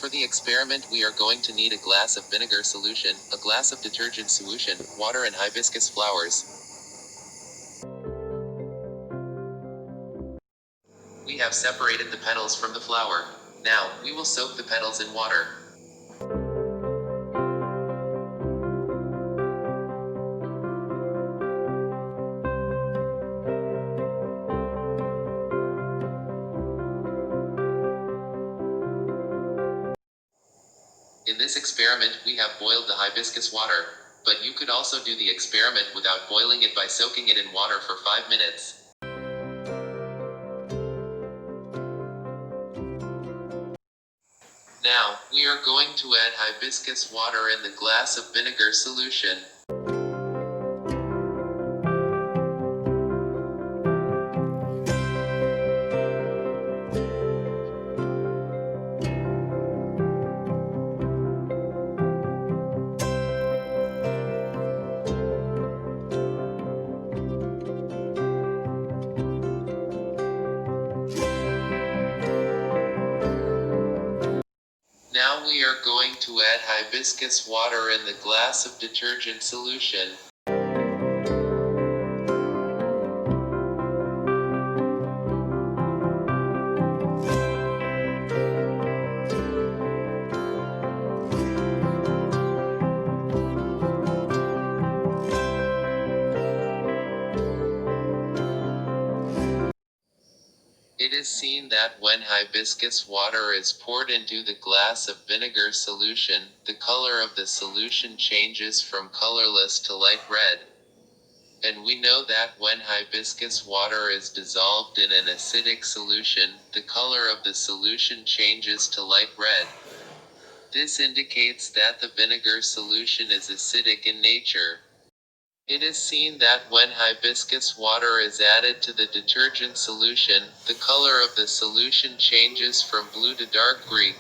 For the experiment we are going to need a glass of vinegar solution, a glass of detergent solution, water and hibiscus flowers. We have separated the petals from the flower. Now, we will soak the petals in water. In this experiment we have boiled the hibiscus water, but you could also do the experiment without boiling it by soaking it in water for 5 minutes. Now, we are going to add hibiscus water in the glass of vinegar solution. Now we are going to add hibiscus water in the glass of detergent solution. It is seen that when hibiscus water is poured into the glass of vinegar solution, the color of the solution changes from colorless to light red. And we know that when hibiscus water is dissolved in an acidic solution, the color of the solution changes to light red. This indicates that the vinegar solution is acidic in nature. It is seen that when hibiscus water is added to the detergent solution, the color of the solution changes from blue to dark green.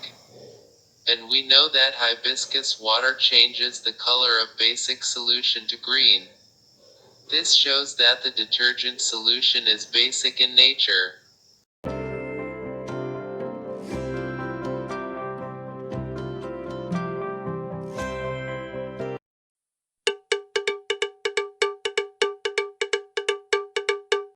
And we know that hibiscus water changes the color of basic solution to green. This shows that the detergent solution is basic in nature.